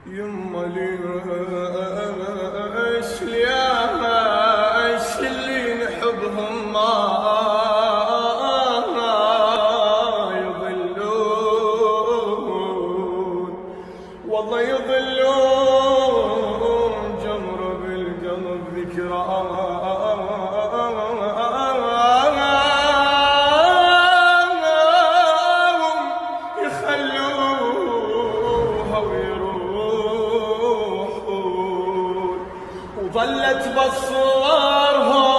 يما ليش اللي نحبهم ما يضلون، والله يضلون جمر بالقلب ذكراهم يخلوها ويروحون، وظلت بصورهم